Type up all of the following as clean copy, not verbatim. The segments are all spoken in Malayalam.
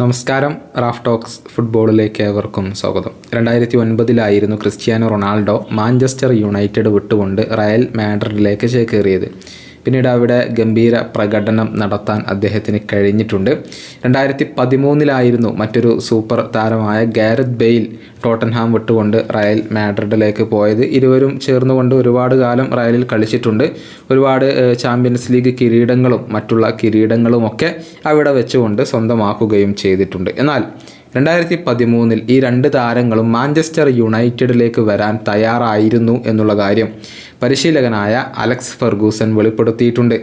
നമസ്കാരം. റാഫ് ടോക്സ് ഫുട്ബോളിലേക്ക് ഏവർക്കും സ്വാഗതം. 2009 ക്രിസ്ത്യാനോ റൊണാൾഡോ മാഞ്ചസ്റ്റർ യുണൈറ്റഡ് വിട്ടുകൊണ്ട് റയൽ മാഡ്രിഡിലേക്ക് ചേക്കേറിയത്. പിന്നീട് അവിടെ ഗംഭീര പ്രകടനം നടത്താൻ അദ്ദേഹത്തിന് കഴിഞ്ഞിട്ടുണ്ട്. 2013 മറ്റൊരു സൂപ്പർ താരമായ ഗാരത്ത് ബെയിൽ ടോട്ടൻഹാം വിട്ടുകൊണ്ട് റയൽ മാഡ്രിഡിലേക്ക് പോയത്. ഇരുവരും ചേർന്നുകൊണ്ട് ഒരുപാട് കാലം റയലിൽ കളിച്ചിട്ടുണ്ട്. ഒരുപാട് ചാമ്പ്യൻസ് ലീഗ് കിരീടങ്ങളും മറ്റുള്ള കിരീടങ്ങളുമൊക്കെ അവിടെ വെച്ചുകൊണ്ട് സ്വന്തമാക്കുകയും ചെയ്തിട്ടുണ്ട്. എന്നാൽ 2013 ഈ രണ്ട് താരങ്ങളും മാഞ്ചസ്റ്റർ യുണൈറ്റഡിലേക്ക് വരാൻ തയ്യാറായിരുന്നു എന്നുള്ള കാര്യം പരിശീലകനായ അലക്സ് ഫെർഗൂസൻ വെളിപ്പെടുത്തിയിട്ടുണ്ട്.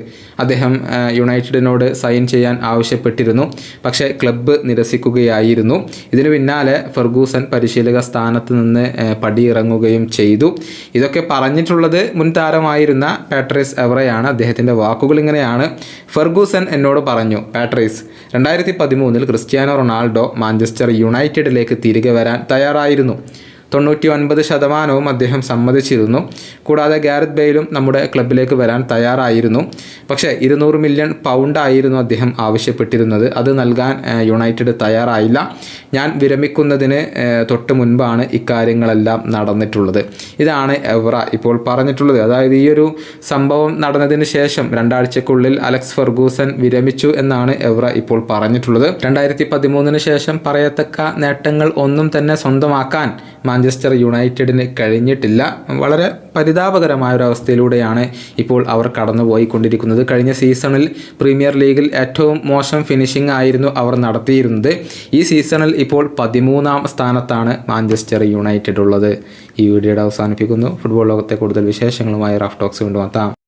അദ്ദേഹം യുണൈറ്റഡിനോട് സൈൻ ചെയ്യാൻ ആവശ്യപ്പെട്ടിരുന്നു, പക്ഷേ ക്ലബ്ബ് നിരസിക്കുകയായിരുന്നു. ഇതിനു പിന്നാലെ ഫെർഗൂസൻ പരിശീലക സ്ഥാനത്ത് നിന്ന് പടിയിറങ്ങുകയും ചെയ്തു. ഇതൊക്കെ പറഞ്ഞിട്ടുള്ളത് മുൻ താരമായിരുന്ന പാട്രിസ് എവറയാണ്. അദ്ദേഹത്തിൻ്റെ വാക്കുകൾ ഇങ്ങനെയാണ്: ഫെർഗൂസൻ എന്നോട് പറഞ്ഞു, പാട്രിസ്, 2013 ക്രിസ്ത്യാനോ റൊണാൾഡോ മാഞ്ചസ്റ്റർ യുണൈറ്റഡിലേക്ക് തിരികെ വരാൻ തയ്യാറായിരുന്നു. 99% അദ്ദേഹം സമ്മതിച്ചിരുന്നു. കൂടാതെ ഗാരത്ത് ബെയിലും നമ്മുടെ ക്ലബിലേക്ക് വരാൻ തയ്യാറായിരുന്നു. പക്ഷേ 200 മില്യൺ പൗണ്ടായിരുന്നു അദ്ദേഹം ആവശ്യപ്പെട്ടിരുന്നത്. അത് നൽകാൻ യുണൈറ്റഡ് തയ്യാറായില്ല. ഞാൻ വിരമിക്കുന്നതിന് തൊട്ട് മുൻപാണ് ഇക്കാര്യങ്ങളെല്ലാം നടന്നിട്ടുള്ളത്. ഇതാണ് എവറ ഇപ്പോൾ പറഞ്ഞിട്ടുള്ളത്. അതായത് ഈ ഒരു സംഭവം നടന്നതിന് ശേഷം 2 ആഴ്ചക്കുള്ളിൽ അലക്സ് ഫെർഗൂസൻ വിരമിച്ചു എന്നാണ് എവറ ഇപ്പോൾ പറഞ്ഞിട്ടുള്ളത്. 2013 ശേഷം പറയത്തക്ക നേട്ടങ്ങൾ ഒന്നും തന്നെ സ്വന്തമാക്കാൻ മാഞ്ചസ്റ്റർ യുണൈറ്റഡിന് കഴിഞ്ഞിട്ടില്ല. വളരെ പരിതാപകരമായൊരവസ്ഥയിലൂടെയാണ് ഇപ്പോൾ അവർ കടന്നുപോയിക്കൊണ്ടിരിക്കുന്നത്. കഴിഞ്ഞ സീസണിൽ പ്രീമിയർ ലീഗിൽ ഏറ്റവും മോശം ഫിനിഷിംഗ് ആയിരുന്നു അവർ നടത്തിയിരുന്നത്. ഈ സീസണിൽ ഇപ്പോൾ 13ാം സ്ഥാനത്താണ് മാഞ്ചസ്റ്റർ യുണൈറ്റഡ് ഉള്ളത്. ഈ വീഡിയോയുടെ അവസാനിപ്പിക്കുന്നു. ഫുട്ബോൾ ലോകത്തെ കൂടുതൽ വിശേഷങ്ങളുമായി റാഫ് ടോക്സ് കൊണ്ടുവെത്താം.